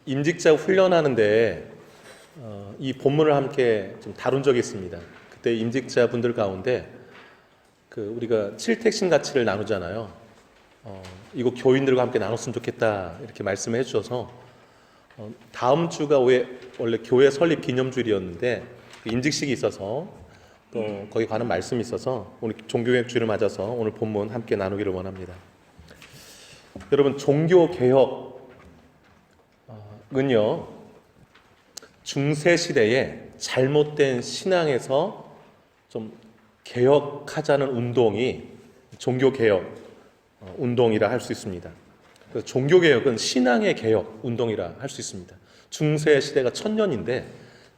임직자 훈련하는데 이 본문을 함께 좀 다룬 적이 있습니다. 그때 임직자분들 가운데 우리가 칠택신 가치를 나누잖아요. 이거 교인들과 함께 나눴으면 좋겠다 이렇게 말씀해 주셔서 다음 주가 원래 교회 설립 기념주일이었는데 임직식이 있어서 또 거기 관한 말씀이 있어서 오늘 종교개혁 주일을 맞아서 오늘 본문 함께 나누기를 원합니다. 여러분, 종교개혁은요 중세 시대에 잘못된 신앙에서 좀 개혁하자는 운동이 종교개혁 운동이라 할 수 있습니다. 그래서 종교개혁은 신앙의 개혁 운동이라 할 수 있습니다. 중세 시대가 천년인데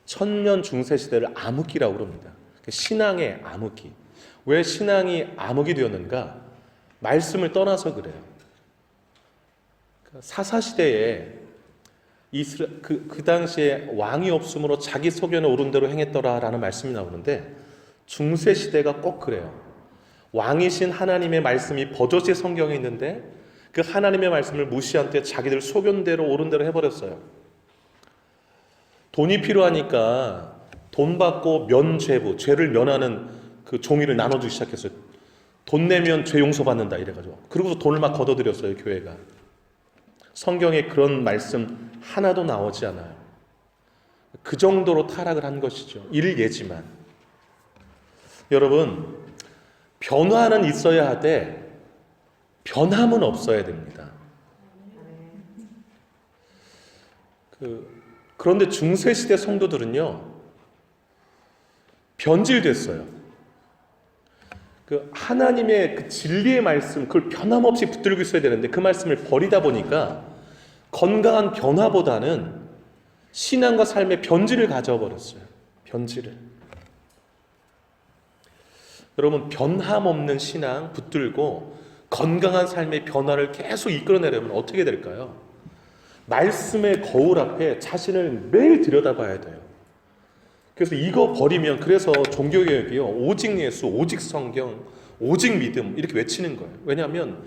천년 중세 시대를 암흑기라고 그럽니다. 신앙의 암흑기. 왜 신앙이 암흑이 되었는가? 말씀을 떠나서 그래요. 사사시대에 그 당시에 왕이 없으므로 자기 소견에 오른 대로 행했더라라는 말씀이 나오는데 중세 시대가 꼭 그래요. 왕이신 하나님의 말씀이 버젓이 성경에 있는데 그 하나님의 말씀을 무시한 때 자기들 소견대로 옳은 대로 해버렸어요. 돈이 필요하니까 돈 받고 면죄부, 죄를 면하는 그 종이를 나눠주기 시작했어요. 돈 내면 죄 용서받는다 이래가지고. 그러고서 돈을 막 걷어들였어요, 교회가. 성경에 그런 말씀 하나도 나오지 않아요. 그 정도로 타락을 한 것이죠. 일예지만. 여러분, 변화는 있어야 하되 변함은 없어야 됩니다. 그런데 중세시대 성도들은요 변질됐어요. 하나님의 그 진리의 말씀 그걸 변함없이 붙들고 있어야 되는데 그 말씀을 버리다 보니까 건강한 변화보다는 신앙과 삶의 변질을 가져버렸어요. 변질을. 여러분, 변함없는 신앙 붙들고 건강한 삶의 변화를 계속 이끌어내려면 어떻게 될까요? 말씀의 거울 앞에 자신을 매일 들여다봐야 돼요. 그래서 이거 버리면 그래서 종교개혁이요 오직 예수, 오직 성경, 오직 믿음 이렇게 외치는 거예요. 왜냐하면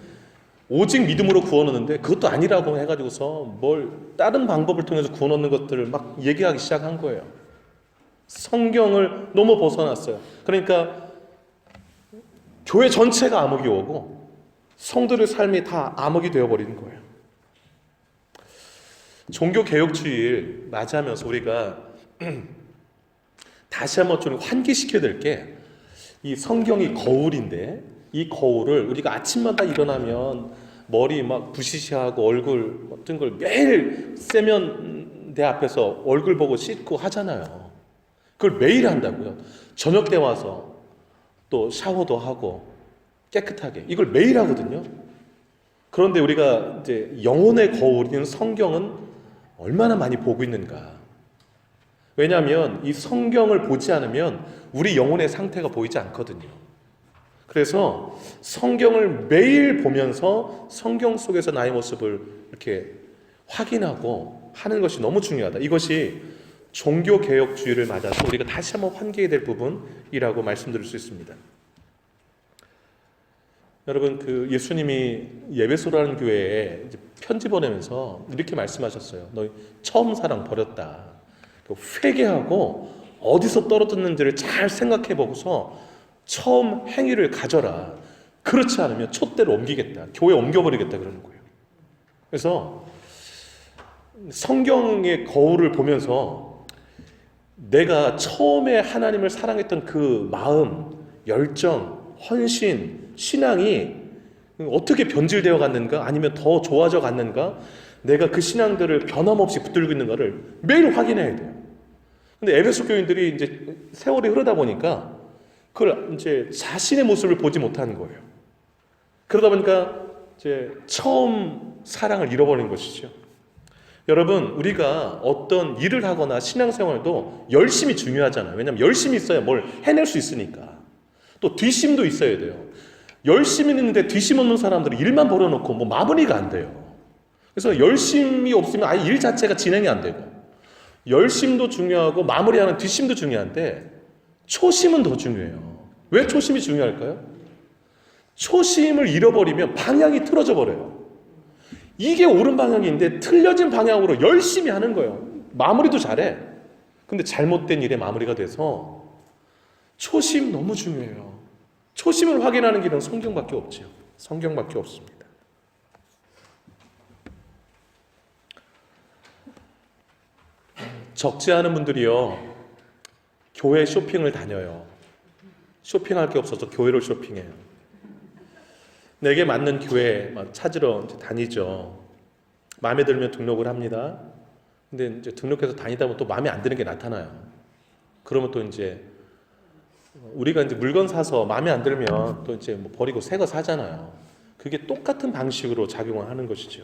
오직 믿음으로 구원 얻는데 그것도 아니라고 해가지고서 뭘 다른 방법을 통해서 구원 얻는 것들을 막 얘기하기 시작한 거예요. 성경을 너무 벗어났어요. 그러니까 교회 전체가 암흑이 오고 성도들의 삶이 다 암흑이 되어버리는 거예요. 종교개혁주일 맞이하면서 우리가 다시 한번 좀 환기시켜야 될 게 이 성경이 거울인데 이 거울을 우리가 아침마다 일어나면 머리 막 부시시하고 얼굴 어떤 걸 매일 세면대 앞에서 얼굴 보고 씻고 하잖아요. 그걸 매일 한다고요. 저녁 때 와서 또 샤워도 하고 깨끗하게 이걸 매일 하거든요. 그런데 우리가 이제 영혼의 거울인 성경은 얼마나 많이 보고 있는가? 왜냐하면 이 성경을 보지 않으면 우리 영혼의 상태가 보이지 않거든요. 그래서 성경을 매일 보면서 성경 속에서 나의 모습을 이렇게 확인하고 하는 것이 너무 중요하다. 이것이 종교개혁주의를 맞아서 우리가 다시 한번 환기해야 될 부분이라고 말씀드릴 수 있습니다. 여러분, 예수님이 예배소라는 교회에 편지 보내면서 이렇게 말씀하셨어요. 너희 처음 사랑 버렸다. 회개하고 어디서 떨어졌는지를 잘 생각해 보고서 처음 행위를 가져라. 그렇지 않으면 촛대를 옮기겠다. 교회 옮겨버리겠다 그러는 거예요. 그래서 성경의 거울을 보면서 내가 처음에 하나님을 사랑했던 그 마음, 열정, 헌신, 신앙이 어떻게 변질되어 갔는가 아니면 더 좋아져 갔는가 내가 그 신앙들을 변함없이 붙들고 있는가를 매일 확인해야 돼요. 근데 에베소 교인들이 이제 세월이 흐르다 보니까 그걸 이제 자신의 모습을 보지 못하는 거예요. 그러다 보니까 이제 처음 사랑을 잃어버린 것이죠. 여러분, 우리가 어떤 일을 하거나 신앙생활도 열심히 중요하잖아요. 왜냐하면 열심히 있어야 뭘 해낼 수 있으니까. 또 뒷심도 있어야 돼요. 열심히 있는데 뒷심 없는 사람들은 일만 벌여놓고 뭐 마무리가 안 돼요. 그래서 열심이 없으면 아예 일 자체가 진행이 안 되고 열심도 중요하고 마무리하는 뒷심도 중요한데 초심은 더 중요해요. 왜 초심이 중요할까요? 초심을 잃어버리면 방향이 틀어져 버려요. 이게 옳은 방향인데 틀려진 방향으로 열심히 하는 거예요. 마무리도 잘해. 근데 잘못된 일에 마무리가 돼서 초심 너무 중요해요. 초심을 확인하는 길은 성경밖에 없죠. 성경밖에 없습니다. 적지 않은 분들이요, 교회 쇼핑을 다녀요. 쇼핑할 게 없어서 교회를 쇼핑해요. 내게 맞는 교회 찾으러 다니죠. 마음에 들면 등록을 합니다. 근데 이제 등록해서 다니다 보면 또 마음에 안 드는 게 나타나요. 그러면 또 이제 우리가 이제 물건 사서 마음에 안 들면 또 이제 뭐 버리고 새 거 사잖아요. 그게 똑같은 방식으로 작용을 하는 것이죠.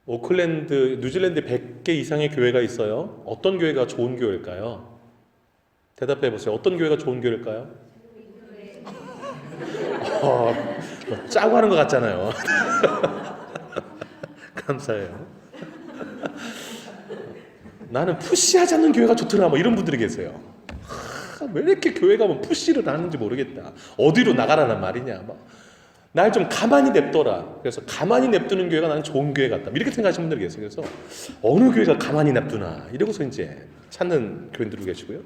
오클랜드, 뉴질랜드 100개 이상의 교회가 있어요. 어떤 교회가 좋은 교회일까요? 대답해 보세요. 어떤 교회가 좋은 교회일까요? 짜고 하는 것 같잖아요. 감사해요. 나는 푸시하지 않는 교회가 좋더라, 뭐 이런 분들이 계세요. 왜 이렇게 교회 가면 푸시를 하는지 모르겠다. 어디로 나가라는 말이냐. 날 좀 가만히 냅둬라. 그래서 가만히 냅두는 교회가 나는 좋은 교회 같다. 이렇게 생각하시는 분들이 계세요. 그래서 어느 교회가 가만히 냅두나 이러고서 이제 찾는 교인들도 계시고요.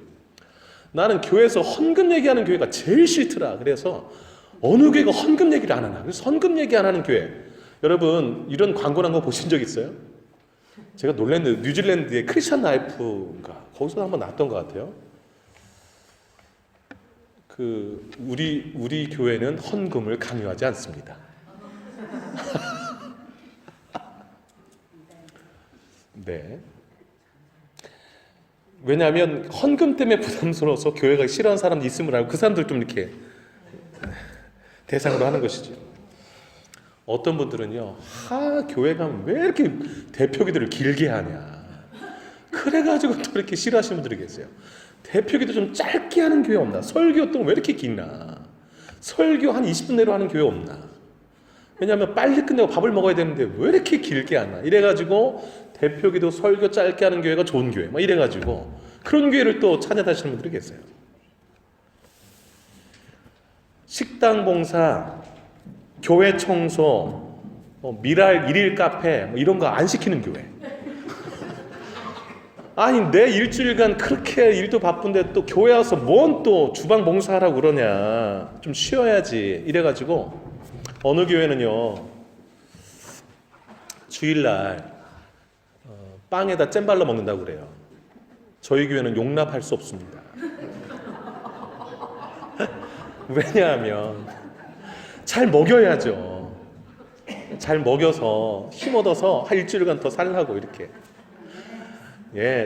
나는 교회에서 헌금 얘기하는 교회가 제일 싫더라. 그래서 어느 교회가 헌금 얘기를 안 하나. 그래서 헌금 얘기 안 하는 교회. 여러분 이런 광고 난 거 보신 적 있어요? 제가 놀랐는데 뉴질랜드의 크리스천 라이프인가 거기서 한번 나왔던 것 같아요. 우리 교회는 헌금을 강요하지 않습니다. 네. 왜냐하면 헌금 때문에 부담스러워서 교회가 싫어하는 사람도 있음을 알고 그 사람들 좀 이렇게 대상으로 하는 것이죠. 어떤 분들은요, 교회 가면 왜 이렇게 대표기도를 길게 하냐. 그래가지고 또 이렇게 싫어하시는 분들이 계세요. 대표기도 좀 짧게 하는 교회 없나? 설교 또 왜 이렇게 기나? 설교 한 20분 내로 하는 교회 없나? 왜냐하면 빨리 끝내고 밥을 먹어야 되는데 왜 이렇게 길게 하나? 이래가지고 대표기도 설교 짧게 하는 교회가 좋은 교회. 막 이래가지고 그런 교회를 또 찾아다니시는 분들이 계세요. 식당 봉사, 교회 청소, 미랄 일일 카페 이런 거 안 시키는 교회. 아니 내 일주일간 그렇게 일도 바쁜데 또 교회 와서 뭔 또 주방 봉사하라고 그러냐. 좀 쉬어야지. 이래가지고 어느 교회는요 주일날 빵에다 잼 발라 먹는다고 그래요. 저희 교회는 용납할 수 없습니다. 왜냐하면 잘 먹여야죠. 잘 먹여서 힘 얻어서 한 일주일간 더 살라고 이렇게.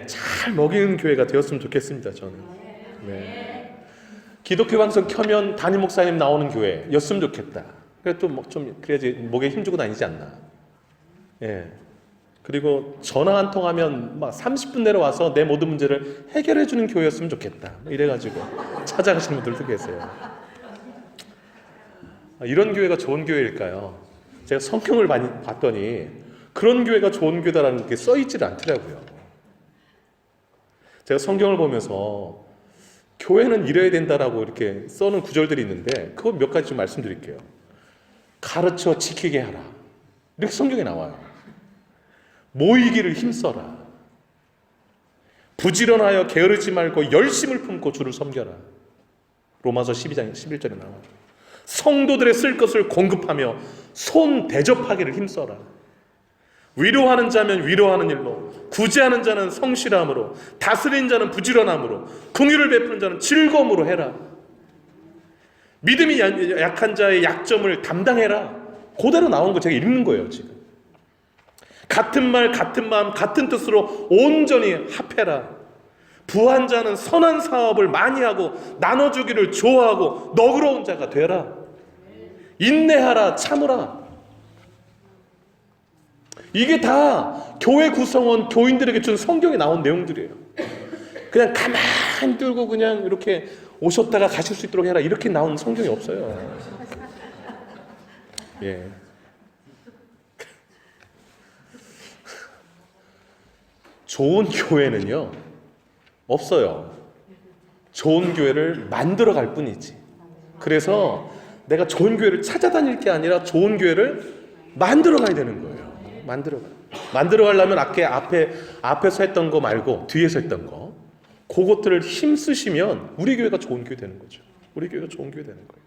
잘 먹이는 교회가 되었으면 좋겠습니다. 저는. 네. 기독교 방송 켜면 담임 목사님 나오는 교회였으면 좋겠다. 그래 또 좀 그래야지 목에 힘주고 다니지 않나. 그리고 전화 한 통 하면 막 30분 내로 와서 내 모든 문제를 해결해 주는 교회였으면 좋겠다. 이래가지고 찾아가시는 분들도 계세요. 이런 교회가 좋은 교회일까요? 제가 성경을 많이 봤더니 그런 교회가 좋은 교회다라는 게 써있지를 않더라고요. 제가 성경을 보면서 교회는 이래야 된다라고 이렇게 써놓은 구절들이 있는데 그거 몇 가지 좀 말씀드릴게요. 가르쳐 지키게 하라. 이렇게 성경에 나와요. 모이기를 힘써라. 부지런하여 게으르지 말고 열심을 품고 주를 섬겨라. 로마서 12장 11절에 나와요. 성도들의 쓸 것을 공급하며 손 대접하기를 힘써라. 위로하는 자면 위로하는 일로, 구제하는 자는 성실함으로, 다스린 자는 부지런함으로, 긍휼을 베푸는 자는 즐거움으로 해라. 믿음이 약한 자의 약점을 담당해라. 그대로 나온 거 제가 읽는 거예요 지금. 같은 말 같은 마음 같은 뜻으로 온전히 합해라. 부한 자는 선한 사업을 많이 하고 나눠주기를 좋아하고 너그러운 자가 되라. 인내하라. 참으라. 이게 다 교회 구성원 교인들에게 준 성경에 나온 내용들이에요. 그냥 가만히 들고 그냥 이렇게 오셨다가 가실 수 있도록 해라 이렇게 나온 성경이 없어요. 좋은 교회는요 없어요. 좋은 교회를 만들어 갈 뿐이지. 그래서 내가 좋은 교회를 찾아다닐 게 아니라 좋은 교회를 만들어 가야 되는 거예요. 만들어 가려면 앞에서 했던 거 말고 뒤에서 했던 거, 그것들을 힘 쓰시면 우리 교회가 좋은 교회 되는 거죠. 우리 교회가 좋은 교회 되는 거예요.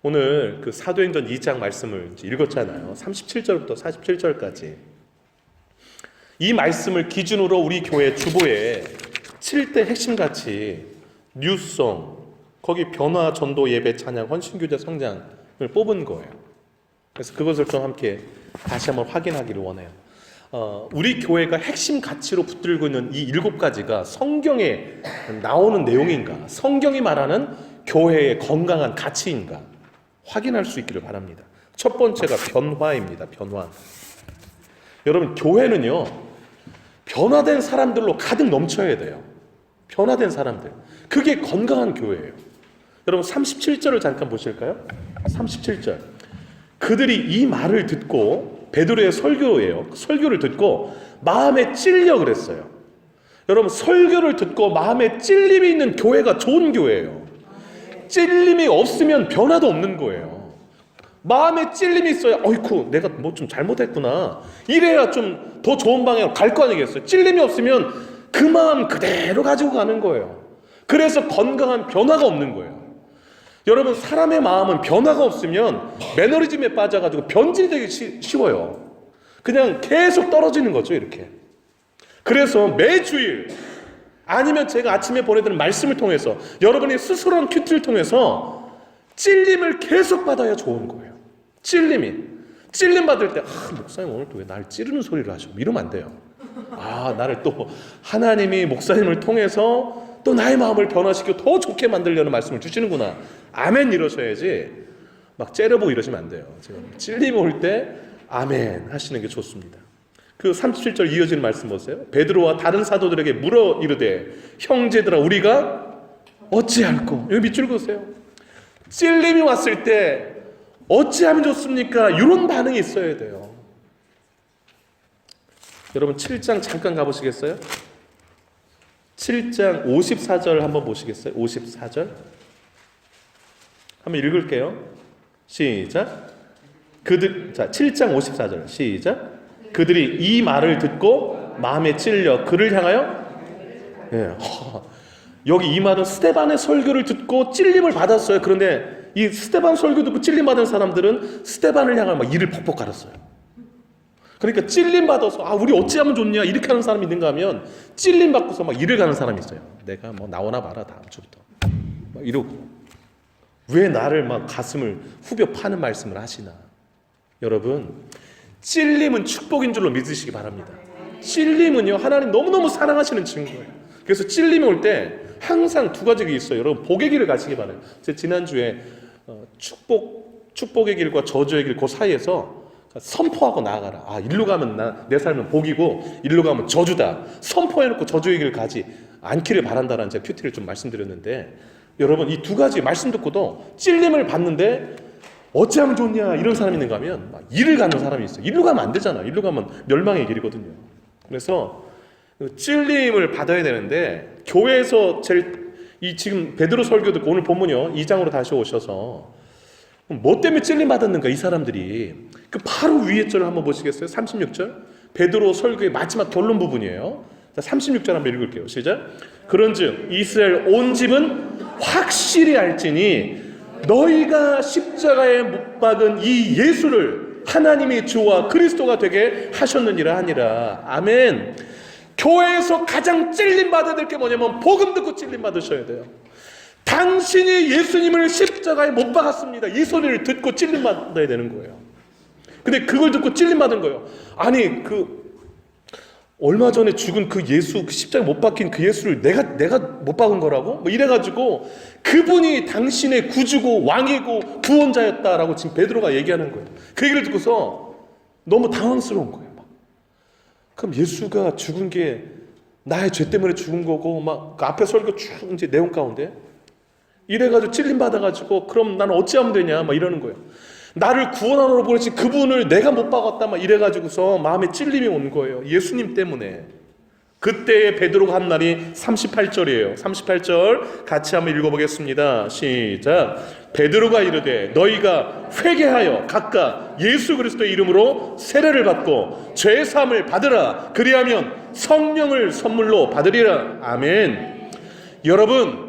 오늘 그 사도행전 2장 말씀을 읽었잖아요. 37절부터 47절까지. 이 말씀을 기준으로 우리 교회 주보에 7대 핵심가치, 뉴송, 거기 변화, 전도, 예배, 찬양, 헌신교제, 성장을 뽑은 거예요. 그래서 그것을 좀 함께 다시 한번 확인하기를 원해요. 우리 교회가 핵심 가치로 붙들고 있는 이 7가지가 성경에 나오는 내용인가, 성경이 말하는 교회의 건강한 가치인가 확인할 수 있기를 바랍니다. 첫 번째가 변화입니다. 변화. 여러분, 교회는요, 변화된 사람들로 가득 넘쳐야 돼요. 변화된 사람들. 그게 건강한 교회예요. 여러분, 37절을 잠깐 보실까요? 37절. 그들이 이 말을 듣고, 베드로의 설교예요. 설교를 듣고 마음에 찔려 그랬어요. 여러분, 설교를 듣고 마음에 찔림이 있는 교회가 좋은 교회예요. 찔림이 없으면 변화도 없는 거예요. 마음에 찔림이 있어야 어이쿠 내가 뭐 좀 잘못했구나, 이래야 좀 더 좋은 방향으로 갈 거 아니겠어요. 찔림이 없으면 그 마음 그대로 가지고 가는 거예요. 그래서 건강한 변화가 없는 거예요. 여러분, 사람의 마음은 변화가 없으면 매너리즘에 빠져가지고 변질되기 쉬워요. 그냥 계속 떨어지는 거죠, 이렇게. 그래서 매주일, 아니면 제가 아침에 보내드리는 말씀을 통해서, 여러분이 스스로는 큐티를 통해서 찔림을 계속 받아야 좋은 거예요. 찔림 받을 때, 목사님 오늘 또 왜 날 찌르는 소리를 하셔? 이러면 안 돼요. 나를 또 하나님이 목사님을 통해서 또 나의 마음을 변화시켜 더 좋게 만들려는 말씀을 주시는구나, 아멘 이러셔야지 막 째려보고 이러시면 안 돼요. 지금 찔림이 올 때 아멘 하시는 게 좋습니다. 그 37절 이어지는 말씀 보세요. 베드로와 다른 사도들에게 물어 이르되 형제들아 우리가 어찌할꼬. 여기 밑줄 그으세요. 찔림이 왔을 때 어찌하면 좋습니까? 이런 반응이 있어야 돼요. 여러분, 7장 잠깐 가보시겠어요? 7장 54절 한번 보시겠어요? 54절 한번 읽을게요. 시작. 7장 54절 시작. 그들이 이 말을 듣고 마음에 찔려 그를 향하여, 여기 이 말은 스데반의 설교를 듣고 찔림을 받았어요. 그런데 이 스데반 설교 듣고 찔림 받은 사람들은 스데반을 향하여 막 이를 퍽퍽 갈았어요. 그러니까 찔림 받아서 우리 어찌하면 좋냐 이렇게 하는 사람이 있는가 하면, 찔림 받고서 막 이를 가는 사람이 있어요. 내가 뭐 나오나 봐라 다음 주부터 막 이러고, 왜 나를 막 가슴을 후벼 파는 말씀을 하시나. 여러분, 찔림은 축복인 줄로 믿으시기 바랍니다. 찔림은요, 하나님 너무너무 사랑하시는 증거예요. 그래서 찔림이 올 때 항상 2가지가 있어요. 여러분, 복의 길을 가시기 바라요. 제가 지난주에 축복의 길과 저주의 길 그 사이에서 선포하고 나아가라. 일로 가면 내 삶은 복이고 일로 가면 저주다. 선포해놓고 저주의 길을 가지 않기를 바란다라는 제가 큐티를 좀 말씀드렸는데, 여러분, 이 2가지 말씀 듣고도 찔림을 받는데 어찌하면 좋냐 이런 사람이 있는가 하면 막 이를 가는 사람이 있어요. 일로 가면 안 되잖아. 일로 가면 멸망의 길이거든요. 그래서 찔림을 받아야 되는데, 교회에서 지금 베드로 설교 듣고 오늘 본문이요 2장으로 다시 오셔서 뭐 때문에 찔림 받았는가, 이 사람들이. 그 바로 위에 절을 한번 보시겠어요? 36절 베드로 설교의 마지막 결론 부분이에요. 자, 36절 한번 읽을게요. 시작. 그런즉 이스라엘 온 집은 확실히 알지니 너희가 십자가에 못 박은 이 예수를 하나님이 주와 그리스도가 되게 하셨느니라 하니라. 아멘. 교회에서 가장 찔림 받아야 될 게 뭐냐면, 복음 듣고 찔림 받으셔야 돼요. 당신이 예수님을 십자가에 못 박았습니다, 이 소리를 듣고 찔림 받아야 되는 거예요. 근데 그걸 듣고 찔림 받은 거예요. 아니, 얼마 전에 죽은 그 예수, 십자가에 못 박힌 그 예수를 내가 못 박은 거라고? 뭐 이래가지고 그분이 당신의 구주고 왕이고 구원자였다라고 지금 베드로가 얘기하는 거예요. 그 얘기를 듣고서 너무 당황스러운 거예요. 그럼 예수가 죽은 게 나의 죄 때문에 죽은 거고, 막 그 앞에 설교 쭉 이제 내용 가운데 이래가지고 찔림 받아가지고, 그럼 나는 어찌하면 되냐 막 이러는 거예요. 나를 구원하러 보내신 그분을 내가 못 박았다 막 이래가지고서 마음에 찔림이 온 거예요. 예수님 때문에. 그때의 베드로가 한 말이 38절이에요. 38절 같이 한번 읽어보겠습니다. 시작. 베드로가 이르되 너희가 회개하여 각각 예수 그리스도의 이름으로 세례를 받고 죄 사함을 받으라. 그리하면 성령을 선물로 받으리라. 아멘. 여러분,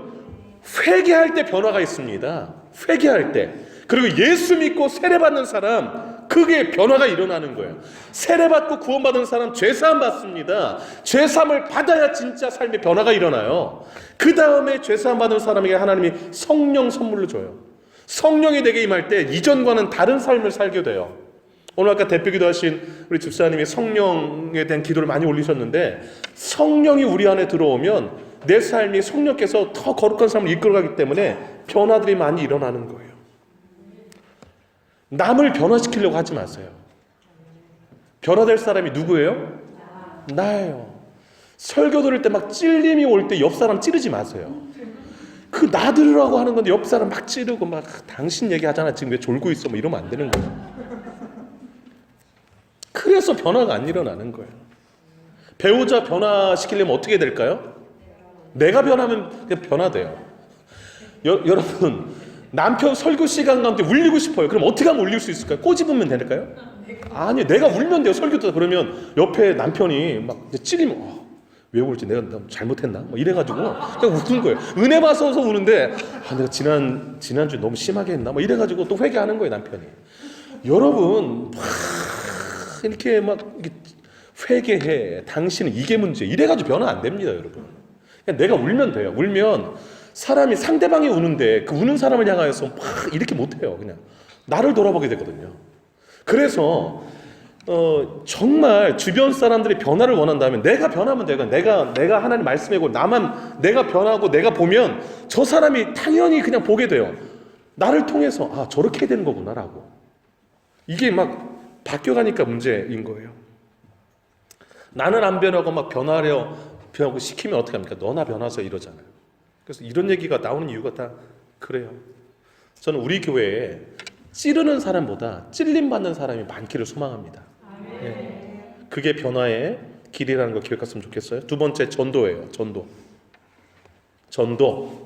회개할 때 변화가 있습니다. 회개할 때. 그리고 예수 믿고 세례받는 사람, 그게 변화가 일어나는 거예요. 세례받고 구원받은 사람 죄사함 받습니다. 죄사함을 받아야 진짜 삶의 변화가 일어나요. 그 다음에 죄사함 받은 사람에게 하나님이 성령 선물로 줘요. 성령이 내게 임할 때 이전과는 다른 삶을 살게 돼요. 오늘 아까 대표기도 하신 우리 집사님이 성령에 대한 기도를 많이 올리셨는데, 성령이 우리 안에 들어오면 내 삶이 성령께서 더 거룩한 삶을 이끌어가기 때문에 변화들이 많이 일어나는 거예요. 남을 변화시키려고 하지 마세요. 변화될 사람이 누구예요? 나예요. 설교 들을 때 막 찔림이 올 때 옆 사람 찌르지 마세요. 그 나 들으라고 하는 건데 옆 사람 막 찌르고 막 당신 얘기하잖아 지금 왜 졸고 있어 뭐 이러면 안 되는 거예요. 그래서 변화가 안 일어나는 거예요. 배우자 변화시키려면 어떻게 될까요? 내가 변하면 그냥 변화돼요. 여러분, 남편 설교 시간 가운데 울리고 싶어요. 그럼 어떻게 하면 울릴 수 있을까요? 꼬집으면 될까요? 아니, 내가 울면 돼요. 설교 듣다. 그러면 옆에 남편이 막 찔리면 왜 울지? 내가 잘못했나? 막 이래가지고 그냥 우는 거예요. 은혜 받아서 우는데 내가 지난주 너무 심하게 했나? 막 이래가지고 또 회개하는 거예요, 남편이. 여러분, 이렇게 막 회개해. 당신은 이게 문제. 이래가지고 변화 안 됩니다, 여러분. 그냥 내가 울면 돼요. 울면 사람이 상대방이 우는데 그 우는 사람을 향하여서 막 이렇게 못해요. 그냥 나를 돌아보게 되거든요. 그래서 정말 주변 사람들이 변화를 원한다면 내가 변하면 돼요. 내가 하나님 말씀이고 내가 변하고 내가 보면 저 사람이 당연히 그냥 보게 돼요. 나를 통해서 저렇게 해야 되는 거구나라고. 이게 막 바뀌어가니까 문제인 거예요. 나는 안 변하고 막 변하고 시키면 어떻게 합니까? 너나 변화서 이러잖아요. 그래서 이런 얘기가 나오는 이유가 다 그래요. 저는 우리 교회에 찌르는 사람보다 찔림받는 사람이 많기를 소망합니다. 네. 그게 변화의 길이라는 거 기억했으면 좋겠어요. 두 번째, 전도예요. 전도.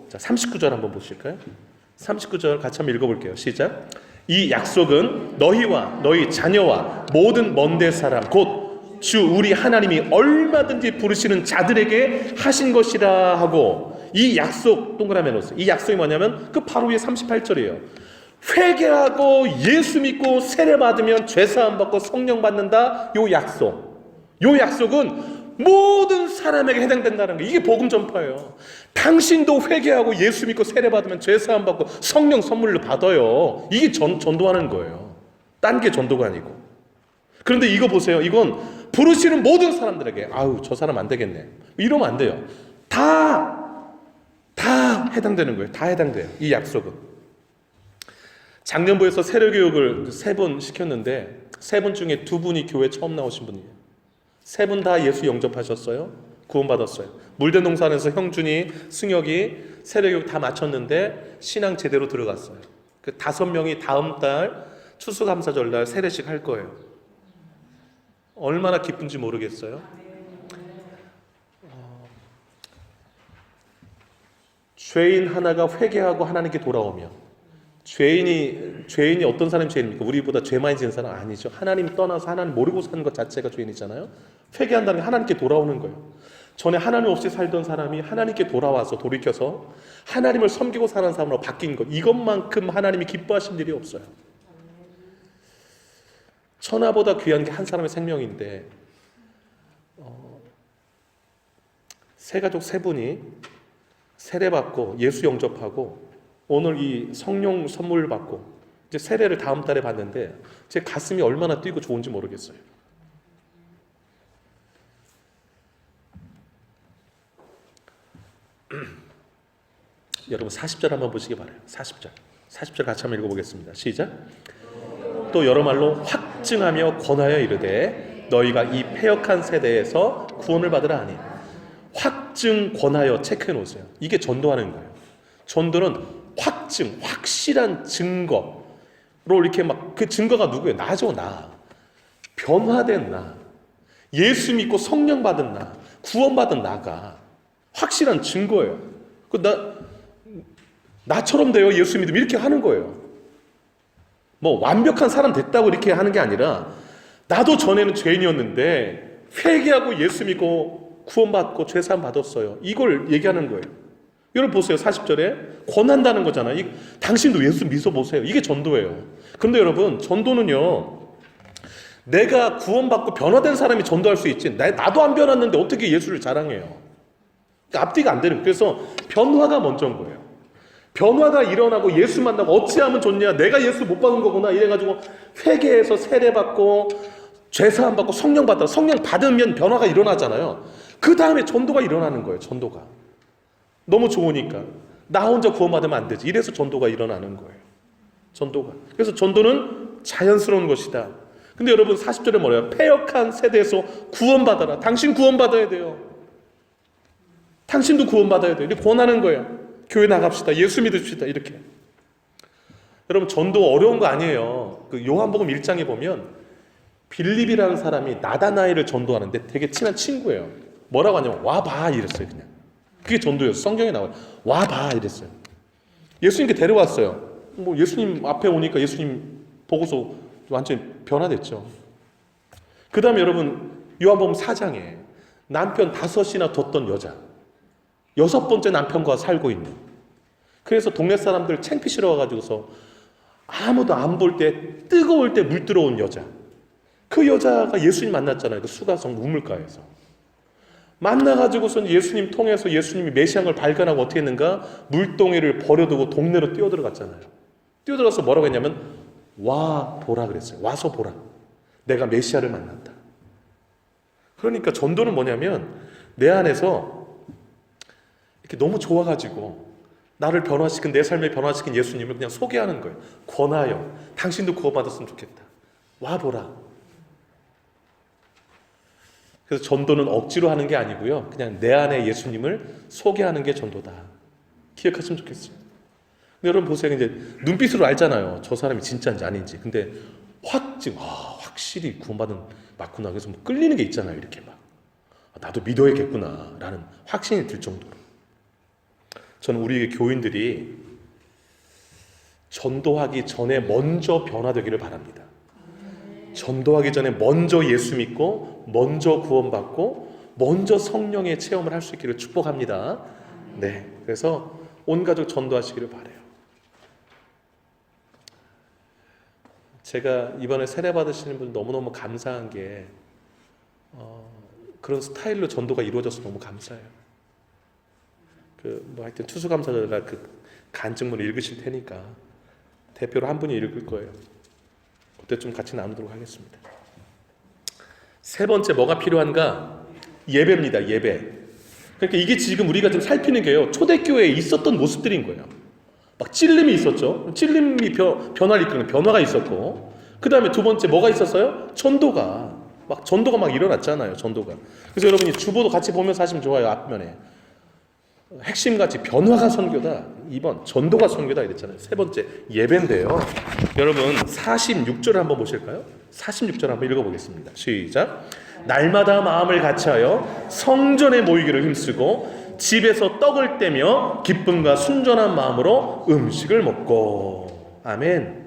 자, 39절 한번 보실까요? 39절 같이 한번 읽어볼게요. 시작. 이 약속은 너희와 너희 자녀와 모든 먼데 사람 곧 주 우리 하나님이 얼마든지 부르시는 자들에게 하신 것이라 하고, 이 약속 동그라미 넣었어요. 이 약속이 뭐냐면 그 바로 위에 38절이에요. 회개하고 예수 믿고 세례 받으면 죄 사함 받고 성령 받는다. 요 약속은 모든 사람에게 해당된다는 거. 이게 복음 전파예요. 당신도 회개하고 예수 믿고 세례 받으면 죄 사함 받고 성령 선물로 받아요. 이게 전도하는 거예요. 딴 게 전도가 아니고. 그런데 이거 보세요. 이건 부르시는 모든 사람들에게 저 사람 안 되겠네 이러면 안 돼요. 다 해당되는 거예요. 다 해당돼요. 이 약속은. 작년부에서 세례교육을 3번 시켰는데 3분 중에 2분이 교회 처음 나오신 분이에요. 3분 다 예수 영접하셨어요. 구원받았어요. 물대농산에서 형준이, 승혁이 세례교육 다 마쳤는데 신앙 제대로 들어갔어요. 그 5명이 다음 달 추수감사절 날 세례식 할 거예요. 얼마나 기쁜지 모르겠어요. 죄인 하나가 회개하고 하나님께 돌아오면, 죄인이 어떤 사람이 죄인입니까? 우리보다 죄 많이 지은 사람 아니죠. 하나님 떠나서 하나님 모르고 사는 것 자체가 죄인이잖아요. 회개한다는 게 하나님께 돌아오는 거예요. 전에 하나님 없이 살던 사람이 하나님께 돌아와서 돌이켜서 하나님을 섬기고 사는 사람으로 바뀐 것, 이것만큼 하나님이 기뻐하신 일이 없어요. 천하보다 귀한 게 한 사람의 생명인데 세 가족 3분이 세례받고 예수 영접하고 오늘 이 성령 선물을 받고 이제 세례를 다음 달에 받는데 제 가슴이 얼마나 뛰고 좋은지 모르겠어요. 여러분 40절 한번 보시기 바라요. 40절 같이 한번 읽어보겠습니다. 시작. 또 여러 말로 확증하며 권하여 이르되 너희가 이 패역한 세대에서 구원을 받으라 하니. 확증, 권하여 체크해 놓으세요. 이게 전도하는 거예요. 전도는 확증, 확실한 증거로 이렇게 막, 그 증거가 누구예요? 나죠, 나. 변화된 나. 예수 믿고 성령 받은 나. 구원받은 나가 확실한 증거예요. 나처럼 돼요 예수 믿으면 이렇게 하는 거예요. 뭐 완벽한 사람 됐다고 이렇게 하는 게 아니라 나도 전에는 죄인이었는데 회개하고 예수 믿고 구원받고 죄사함 받았어요. 이걸 얘기하는 거예요. 여러분 보세요. 40절에 권한다는 거잖아요. 당신도 예수 믿어보세요. 이게 전도예요. 그런데 여러분 전도는요, 내가 구원받고 변화된 사람이 전도할 수 있지 나도 안 변했는데 어떻게 예수를 자랑해요. 그러니까 앞뒤가 안 되는 거예요. 그래서 변화가 먼저인 거예요. 변화가 일어나고 예수 만나고 어찌하면 좋냐, 내가 예수 못 받은 거구나 이래가지고 회개해서 세례받고 죄사함 받고 성령 받다, 성령 받으면 변화가 일어나잖아요. 그 다음에 전도가 일어나는 거예요. 전도가 너무 좋으니까 나 혼자 구원받으면 안 되지. 이래서 전도가 일어나는 거예요. 전도가. 그래서 전도는 자연스러운 것이다. 근데 여러분 40절에 뭐래요? 패역한 세대에서 구원받아라. 당신 구원받아야 돼요. 당신도 구원받아야 돼요. 이렇게 권하는 거예요. 교회 나갑시다. 예수 믿읍시다. 이렇게. 여러분 전도 어려운 거 아니에요. 그 요한복음 1장에 보면 빌립이라는 사람이 나다나엘을 전도하는데 되게 친한 친구예요. 뭐라고 하냐면 와봐 이랬어요. 그냥. 그게 전도였어요. 성경에 나와요. 와봐 이랬어요. 예수님께 데려왔어요. 뭐 예수님 앞에 오니까 예수님 보고서 완전히 변화됐죠. 그 다음에 여러분 요한복음 4장에 남편 5이나 뒀던 여자, 6번째 남편과 살고 있는, 그래서 동네 사람들 창피시러 와가지고서 아무도 안 볼 때 뜨거울 때 물 들어온 여자, 그 여자가 예수님 만났잖아요. 그 수가성 우물가에서 만나가지고서 예수님 통해서 예수님이 메시아인 걸 발견하고 어떻게 했는가, 물동이를 버려두고 동네로 뛰어들어갔잖아요. 뛰어들어가서 뭐라고 했냐면 와 보라 그랬어요. 와서 보라, 내가 메시아를 만났다. 그러니까 전도는 뭐냐면 내 안에서 이렇게 너무 좋아가지고 나를 변화시킨, 내 삶을 변화시킨 예수님을 그냥 소개하는 거예요. 권하여 당신도 구원받았으면 좋겠다. 와보라. 그래서 전도는 억지로 하는 게 아니고요, 그냥 내 안에 예수님을 소개하는 게 전도다. 기억하시면 좋겠어요. 근데 여러분 보세요. 이제 눈빛으로 알잖아요. 저 사람이 진짜인지 아닌지. 근데 확실히 구원받은 맞구나. 그래서 뭐 끌리는 게 있잖아요. 이렇게 막 나도 믿어야겠구나 라는 확신이 들 정도로. 저는 우리 교인들이 전도하기 전에 먼저 변화되기를 바랍니다. 전도하기 전에 먼저 예수 믿고 먼저 구원받고 먼저 성령의 체험을 할 수 있기를 축복합니다. 네, 그래서 온 가족 전도하시기를 바라요. 제가 이번에 세례 받으시는 분 너무너무 감사한 게 그런 스타일로 전도가 이루어져서 너무 감사해요. 하여튼 추수감사절날 그 간증문을 읽으실 테니까 대표로 한 분이 읽을 거예요. 그때 좀 같이 나누도록 하겠습니다. 세 번째 뭐가 필요한가? 예배입니다. 예배. 그러니까 이게 지금 우리가 좀 살피는 게요, 초대교회에 있었던 모습들인 거예요. 막 찔림이 있었죠. 찔림이 변화를 이끄는 변화가 있었고, 그 다음에 두 번째 뭐가 있었어요? 전도가 막 일어났잖아요. 전도가. 그래서 여러분이 주보도 같이 보면서 하시면 좋아요. 앞면에 핵심같이 변화가 선교다, 2번 전도가 선교다 이랬잖아요. 세 번째 예배인데요. 여러분 46절을 한번 보실까요? 46절 한번 읽어보겠습니다. 시작. 날마다 마음을 같이하여 성전에 모이기를 힘쓰고 집에서 떡을 떼며 기쁨과 순전한 마음으로 음식을 먹고. 아멘.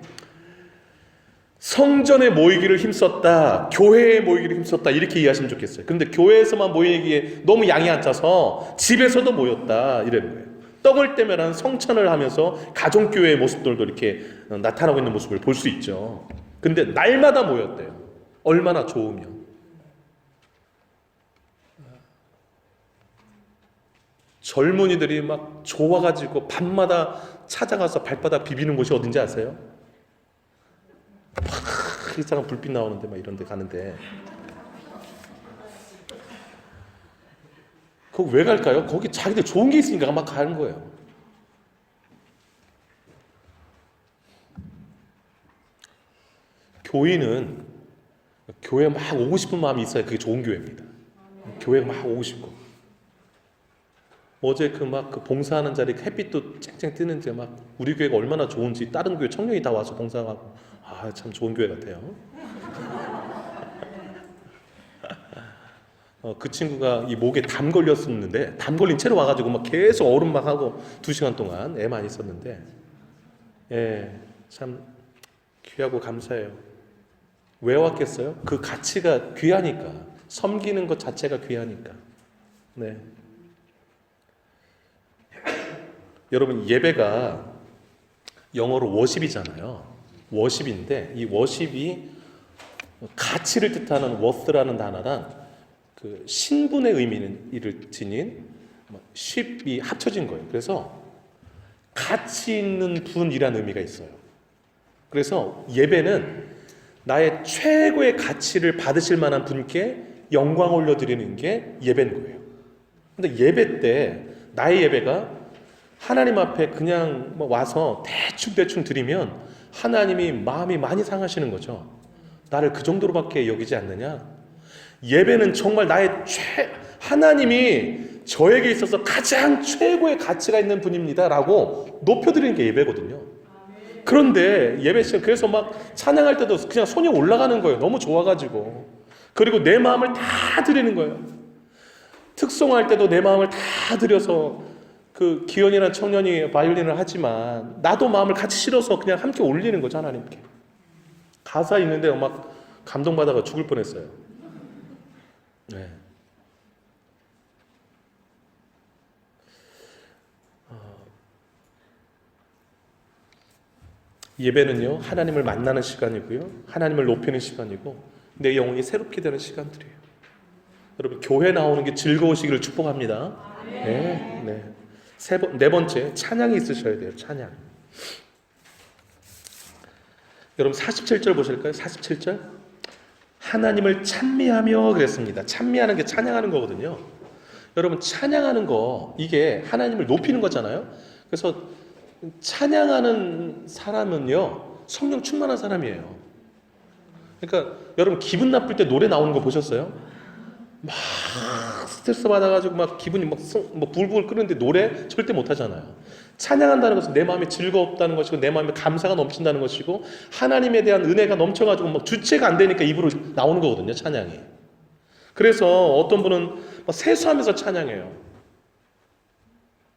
성전에 모이기를 힘썼다, 교회에 모이기를 힘썼다, 이렇게 이해하시면 좋겠어요. 근데 교회에서만 모이기에 너무 양이 안 차서 집에서도 모였다 이러는 거예요. 떡을 떼면 성찬을 하면서 가정교회의 모습들도 이렇게 나타나고 있는 모습을 볼 수 있죠. 근데 날마다 모였대요. 얼마나 좋으면. 젊은이들이 막 좋아가지고 밤마다 찾아가서 발바닥 비비는 곳이 어딘지 아세요? 이상한 불빛 나오는데 막 이런 데 가는데, 거기 왜 갈까요? 거기 자기들 좋은 게 있으니까 막 가는 거예요. 교인은 교회 막 오고 싶은 마음이 있어야 그게 좋은 교회입니다. 교회 막 오고 싶고. 어제 그 봉사하는 자리 햇빛도 쨍쨍 뜨는데 막 우리 교회가 얼마나 좋은지 다른 교회 청년이 다 와서 봉사하고, 참 좋은 교회 같아요. 그 친구가 이 목에 담 걸렸었는데 담 걸린 채로 와가지고 막 계속 얼음 막 하고 2시간 동안 애만 있었는데 참 귀하고 감사해요. 왜 왔겠어요? 그 가치가 귀하니까. 섬기는 것 자체가 귀하니까. 네. 여러분 예배가 영어로 워십이잖아요. 워십인데 이 워십이 가치를 뜻하는 worth라는 단어랑 그 신분의 의미를 지닌 ship이 합쳐진 거예요. 그래서 가치 있는 분이라는 의미가 있어요. 그래서 예배는 나의 최고의 가치를 받으실 만한 분께 영광 올려드리는 게 예배인 거예요. 근데 예배 때 나의 예배가 하나님 앞에 그냥 와서 대충 드리면 하나님이 마음이 많이 상하시는 거죠. 나를 그 정도로밖에 여기지 않느냐? 예배는 정말 하나님이 저에게 있어서 가장 최고의 가치가 있는 분입니다 라고 높여드리는 게 예배거든요. 그런데 예배 시간 그래서 막 찬양할 때도 그냥 손이 올라가는 거예요. 너무 좋아가지고. 그리고 내 마음을 다 드리는 거예요. 특송할 때도 내 마음을 다 드려서 그 기현이라는 청년이 바이올린을 하지만 나도 마음을 같이 실어서 그냥 함께 올리는 거죠, 하나님께. 가사 있는데 막 감동받아가 죽을 뻔했어요. 네. 예배는요, 하나님을 만나는 시간이고요, 하나님을 높이는 시간이고, 내 영혼이 새롭게 되는 시간들이에요. 여러분, 교회 나오는 게 즐거우시기를 축복합니다. 네. 네 번째, 찬양이 있으셔야 돼요, 찬양. 여러분, 47절 보실까요? 47절. 하나님을 찬미하며 그랬습니다. 찬미하는 게 찬양하는 거거든요. 여러분, 찬양하는 거, 이게 하나님을 높이는 거잖아요. 그래서 찬양하는 사람은요, 성령 충만한 사람이에요. 그러니까 여러분 기분 나쁠 때 노래 나오는 거 보셨어요? 막 스트레스 받아가지고 막 기분이 막 불불 끓는데 노래 절대 못 하잖아요. 찬양한다는 것은 내 마음이 즐겁다는 것이고 내 마음에 감사가 넘친다는 것이고 하나님에 대한 은혜가 넘쳐가지고 막 주체가 안 되니까 입으로 나오는 거거든요, 찬양이. 그래서 어떤 분은 막 세수하면서 찬양해요.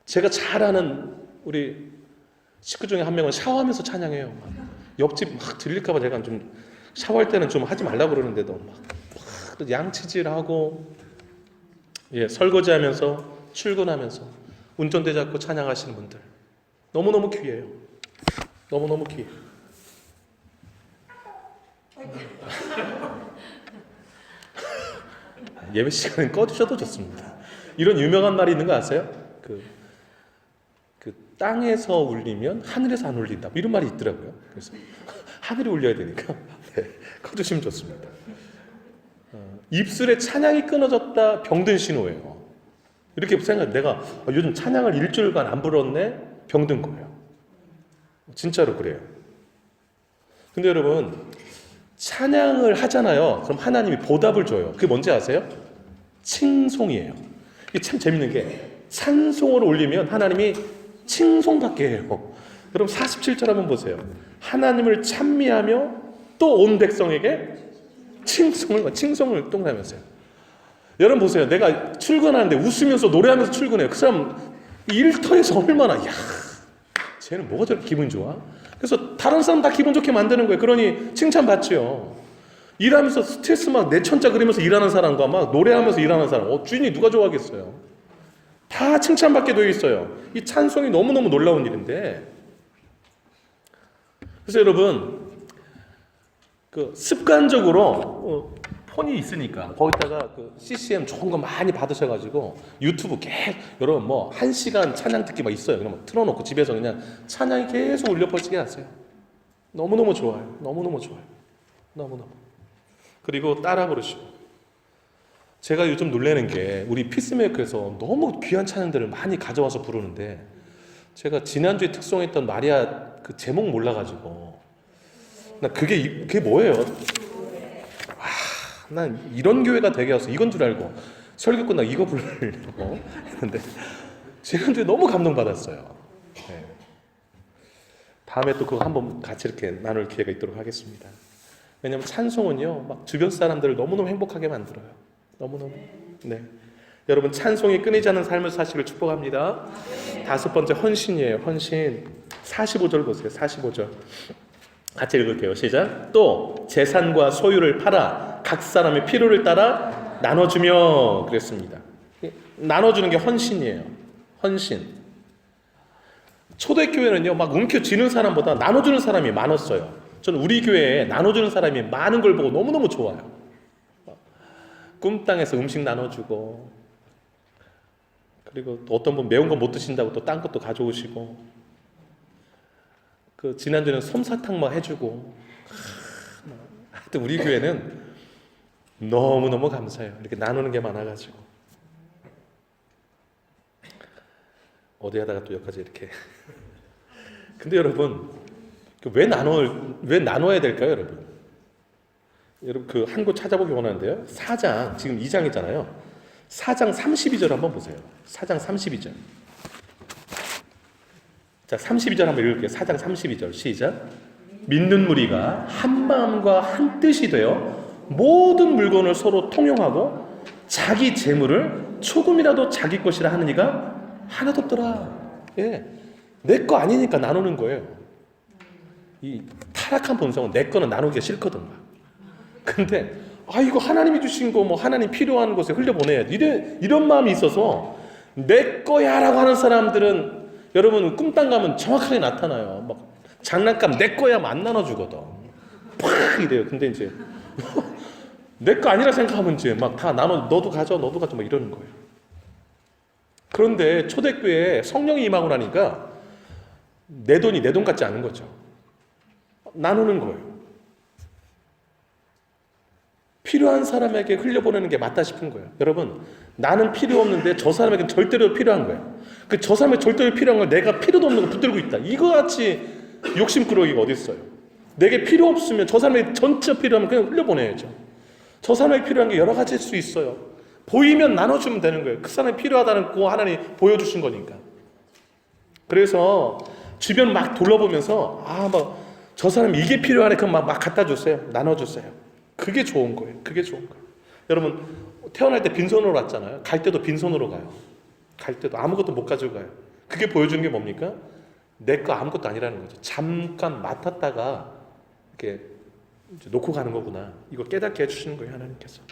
제가 잘 아는 우리 식구 중에 한 명은 샤워하면서 찬양해요. 옆집 막 들릴까봐 제가 좀 샤워할 때는 좀 하지 말라고 그러는데도 막 양치질하고 설거지하면서 출근하면서 운전대 잡고 찬양하시는 분들 너무너무 귀해요. 너무너무 귀해요. 예배 시간은 꺼주셔도 좋습니다. 이런 유명한 말이 있는 거 아세요? 그 땅에서 울리면 하늘에서 안 울린다, 이런 말이 있더라고요. 그래서 하늘이 울려야 되니까 꺼주시면 좋습니다. 입술에 찬양이 끊어졌다, 병든 신호예요. 이렇게 생각해. 내가 요즘 찬양을 일주일간 안 불렀네, 병든 거예요. 진짜로 그래요. 근데 여러분, 찬양을 하잖아요. 그럼 하나님이 보답을 줘요. 그게 뭔지 아세요? 칭송이에요. 이게 참 재밌는 게 찬송을 올리면 하나님이 칭송받게 해요. 여러분 47절 한번 보세요. 하나님을 찬미하며 또 온 백성에게 칭송을 동나면서요. 여러분 보세요. 내가 출근하는데 웃으면서 노래하면서 출근해요. 그 사람 일터에서 얼마나 쟤는 뭐가 저렇게 기분 좋아? 그래서 다른 사람 다 기분 좋게 만드는 거예요. 그러니 칭찬받지요. 일하면서 스트레스 막 내천자 그리면서 일하는 사람과 막 노래하면서 일하는 사람, 주인이 누가 좋아하겠어요? 다 칭찬받게 되어 있어요. 이 찬송이 너무너무 놀라운 일인데, 그래서 여러분 그 습관적으로 폰이 있으니까 거기다가 그 CCM 좋은 거 많이 받으셔가지고 유튜브 여러분 1시간 찬양 듣기 막 있어요. 그러면 틀어놓고 집에서 그냥 찬양이 계속 울려 퍼지게 하세요. 너무너무 좋아요. 너무너무 좋아요. 너무너무. 그리고 따라 부르시고. 제가 요즘 놀라는 게 우리 피스메이커에서 너무 귀한 찬양들을 많이 가져와서 부르는데, 제가 지난주에 특송했던 마리아 그 제목 몰라가지고 나 그게 뭐예요? 난 이런 교회가 되게 와서 이건 줄 알고 설교 끝나고 이거 부르려고 했는데 지난주에 너무 감동받았어요. 네. 다음에 또 그거 한번 같이 이렇게 나눌 기회가 있도록 하겠습니다. 왜냐하면 찬송은요, 막 주변 사람들을 너무너무 행복하게 만들어요. 너무너무. 네. 여러분 찬송이 끊이지 않는 삶을 사시길 축복합니다. 다섯 번째 헌신이에요. 헌신. 45절 보세요. 45절. 같이 읽을게요. 시작. 또 재산과 소유를 팔아 각 사람의 필요를 따라 나눠주며 그랬습니다. 나눠주는 게 헌신이에요. 헌신. 초대교회는요, 막 움켜쥐는 사람보다 나눠주는 사람이 많았어요. 저는 우리 교회에 나눠주는 사람이 많은 걸 보고 너무너무 좋아요. 꿈땅에서 음식 나눠주고, 그리고 또 어떤 분 매운 거 못 드신다고 또 딴 것도 가져오시고, 그 지난주에는 솜사탕 막 해주고, 하여튼 우리 교회는 너무너무 감사해요. 이렇게 나누는 게 많아가지고. 어디 하다가 또 여기까지 이렇게. 근데 여러분, 왜 나눠야 될까요, 여러분? 여러분, 그 한 곳 찾아보기 원하는데요. 4장, 지금 2장이잖아요. 4장 32절 한번 보세요. 4장 32절. 자, 32절 한번 읽을게요. 4장 32절. 시작. 믿는 무리가 한 마음과 한 뜻이 되어 모든 물건을 서로 통용하고 자기 재물을 조금이라도 자기 것이라 하는 이가 하나도 없더라. 예. 내 거 아니니까 나누는 거예요. 이 타락한 본성은 내 거는 나누기가 싫거든. 근데 이거 하나님이 주신 거 뭐 하나님 필요한 곳에 흘려보내야 돼. 이런 마음이 있어서 내 거야라고 하는 사람들은 여러분 꿈땅 가면 정확하게 나타나요. 막 장난감 내 거야 안 나눠주거든. 팍 이래요. 근데 이제 내 거 아니라 생각하면 이제 막 다 나눠 너도 가져 막 이러는 거예요. 그런데 초대교회에 성령이 임하고 나니까 내 돈이 내 돈 같지 않은 거죠. 나누는 거예요. 필요한 사람에게 흘려보내는 게 맞다 싶은 거예요. 여러분, 나는 필요 없는데 저 사람에게는 절대로 필요한 거예요. 저 사람에게 절대로 필요한 걸 내가 필요도 없는 걸 붙들고 있다. 이거같이 욕심꾸러기가 어디 있어요. 내게 필요 없으면 저 사람에게 전체 필요하면 그냥 흘려보내야죠. 저 사람에게 필요한 게 여러 가지일 수 있어요. 보이면 나눠주면 되는 거예요. 그 사람이 필요하다는 거 하나님 보여주신 거니까. 그래서 주변 막 둘러보면서 저 사람이 이게 필요하네 그럼 막 갖다 주세요. 나눠주세요. 그게 좋은 거예요. 그게 좋은 거예요. 여러분 태어날 때 빈손으로 왔잖아요. 갈 때도 빈손으로 가요. 갈 때도 아무것도 못 가지고 가요. 그게 보여주는 게 뭡니까? 내 거 아무것도 아니라는 거죠. 잠깐 맡았다가 이렇게 놓고 가는 거구나. 이거 깨닫게 해주시는 거예요. 하나님께서.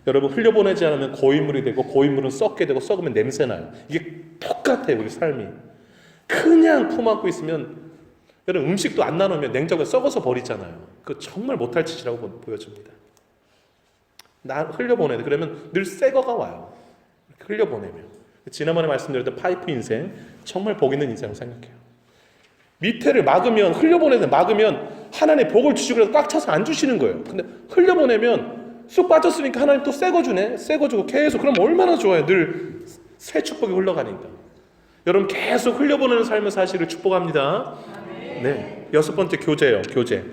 여러분 흘려보내지 않으면 고인물이 되고 고인물은 썩게 되고 썩으면 냄새나요. 이게 똑같아요. 우리 삶이. 그냥 품 안고 있으면 여러분 음식도 안 나누면 냉장고에 썩어서 버리잖아요. 그거 정말 못할 짓이라고 보여줍니다. 나 흘려보내야 돼. 그러면 늘 새 거가 와요. 흘려보내면. 지난번에 말씀드렸던 파이프 인생 정말 복 있는 인생을 생각해요. 밑에를 막으면 흘려보내는 막으면 하나님의 복을 주시고 그래서 꽉 차서 안 주시는 거예요. 근데 흘려보내면 쑥 빠졌으니까 하나님 또 새 거 주네. 새 거 주고 계속 그럼 얼마나 좋아요. 늘 새 축복이 흘러가니까. 여러분 계속 흘려보내는 삶의 사실을 축복합니다. 네, 여섯 번째 교제예요. 교제.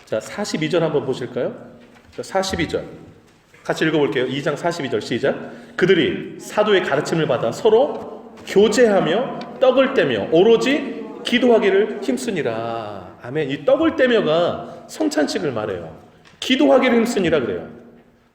자, 42절 한번 보실까요? 자, 42절 같이 읽어볼게요. 2장 42절 시작. 그들이 사도의 가르침을 받아 서로 교제하며 떡을 떼며 오로지 기도하기를 힘쓰니라. 아멘. 이 떡을 떼며가 성찬식을 말해요. 기도하기를 힘쓰니라 그래요.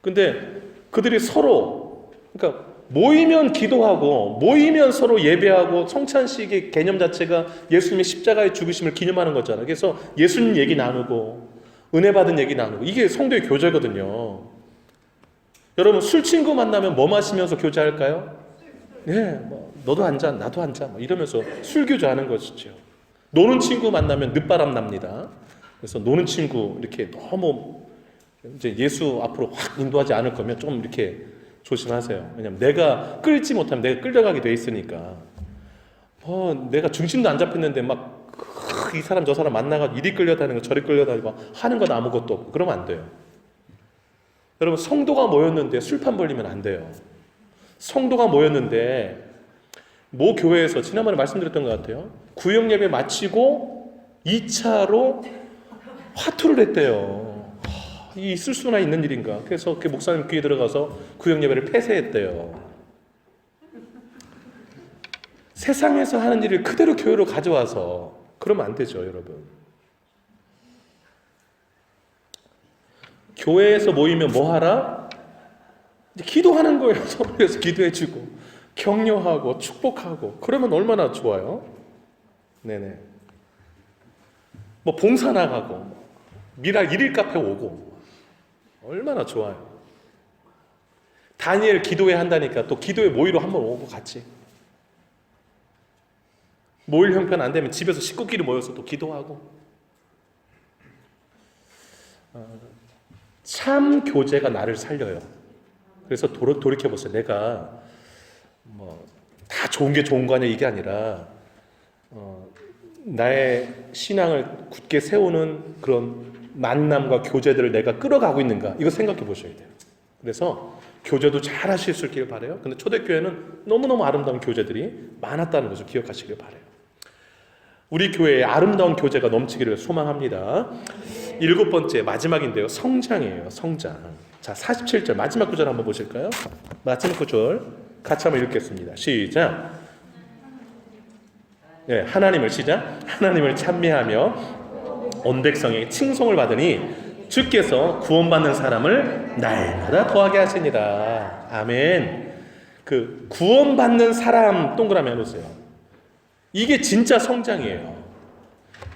근데 그들이 서로 그러니까 모이면 기도하고 모이면 서로 예배하고 성찬식의 개념 자체가 예수님의 십자가의 죽으심을 기념하는 거잖아요. 그래서 예수님 얘기 나누고 은혜 받은 얘기 나누고 이게 성도의 교제거든요. 여러분 술 친구 만나면 뭐 마시면서 교제할까요? 네, 뭐 너도 한 잔, 나도 한 잔, 이러면서 술 교제하는 것이죠. 노는 친구 만나면 늦바람 납니다. 그래서 노는 친구 이렇게 너무 이제 예수 앞으로 확 인도하지 않을 거면 좀 이렇게 조심하세요. 왜냐면 내가 끌지 못하면 내가 끌려가게 돼 있으니까. 내가 중심도 안 잡혔는데 막 이 사람 저 사람 만나가지고 이리 끌려다니고 저리 끌려다니고 하는 건 아무것도 없고 그러면 안 돼요. 여러분 성도가 모였는데 술판 벌리면 안 돼요. 성도가 모였는데 모 교회에서 지난번에 말씀드렸던 것 같아요. 구역 예배 마치고 2차로 화투를 했대요. 이 있을 수나 있는 일인가. 그래서 그 목사님 귀에 들어가서 구역 예배를 폐쇄했대요. 세상에서 하는 일을 그대로 교회로 가져와서 그러면 안 되죠, 여러분. 교회에서 모이면 뭐 하라? 이제 기도하는 거예요. 서로 위해서 기도해주고 격려하고 축복하고 그러면 얼마나 좋아요. 네네. 뭐 봉사 나가고 미랄 일일 카페 오고 얼마나 좋아요. 다니엘 기도회 한다니까 또 기도회 모이러 한번 오고 같이 모일 형편 안 되면 집에서 식구끼리 모여서 또 기도하고. 참 교제가 나를 살려요. 그래서 돌이켜보세요. 내가 뭐 다 좋은 게 좋은 거 아니야 이게 아니라 나의 신앙을 굳게 세우는 그런 만남과 교제들을 내가 끌어가고 있는가 이거 생각해 보셔야 돼요. 그래서 교제도 잘 하실 수 있기를 바라요. 근데 초대교회는 너무너무 아름다운 교제들이 많았다는 것을 기억하시길 바라요. 우리 교회에 아름다운 교제가 넘치기를 소망합니다. 7번째 마지막인데요. 성장이에요. 성장. 자, 47절 마지막 구절 한번 보실까요? 마지막 구절 같이 한번 읽겠습니다. 시작. 네, 하나님을 시작. 하나님을 찬미하며 온 백성에게 칭송을 받으니 주께서 구원받는 사람을 날마다 더하게 하시니라. 아멘. 그 구원받는 사람 동그라미 해놓으세요. 이게 진짜 성장이에요.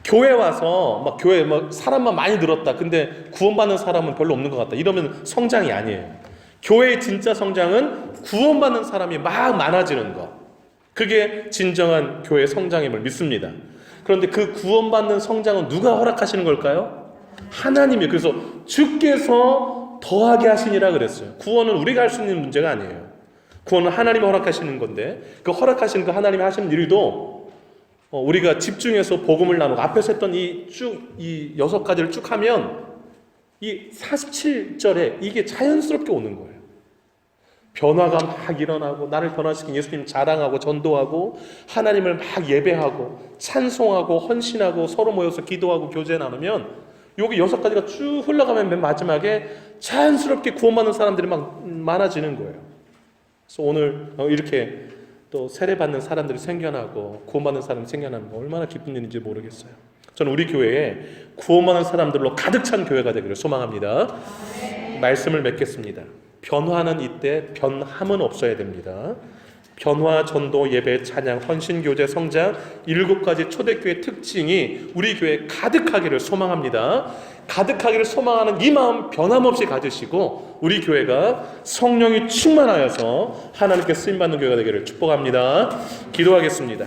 교회 와서 막 교회 막 사람만 많이 늘었다. 근데 구원받는 사람은 별로 없는 것 같다. 이러면 성장이 아니에요. 교회의 진짜 성장은 구원받는 사람이 막 많아지는 것. 그게 진정한 교회의 성장임을 믿습니다. 그런데 그 구원받는 성장은 누가 허락하시는 걸까요? 하나님이. 그래서 주께서 더하게 하시니라 그랬어요. 구원은 우리가 할 수 있는 문제가 아니에요. 구원은 하나님이 허락하시는 건데 그 허락하시는 그 하나님이 하시는 일도 우리가 집중해서 복음을 나누고 앞에서 했던 이 6가지를 쭉 하면 이 47절에 이게 자연스럽게 오는 거예요. 변화가 막 일어나고 나를 변화시킨 예수님 자랑하고 전도하고 하나님을 막 예배하고 찬송하고 헌신하고 서로 모여서 기도하고 교제 나누면 여기 6가지가 쭉 흘러가면 맨 마지막에 자연스럽게 구원받는 사람들이 막 많아지는 거예요. 그래서 오늘 이렇게 또 세례받는 사람들이 생겨나고 구원받는 사람이 생겨나는 거 얼마나 기쁜 일인지 모르겠어요. 저는 우리 교회에 구원받는 사람들로 가득 찬 교회가 되기를 소망합니다. 말씀을 맺겠습니다. 변화는 이때 변함은 없어야 됩니다. 변화, 전도, 예배, 찬양, 헌신, 교제, 성장 7가지 초대교회 특징이 우리 교회에 가득하기를 소망합니다. 가득하기를 소망하는 이 마음 변함없이 가지시고 우리 교회가 성령이 충만하여서 하나님께 쓰임받는 교회가 되기를 축복합니다. 기도하겠습니다.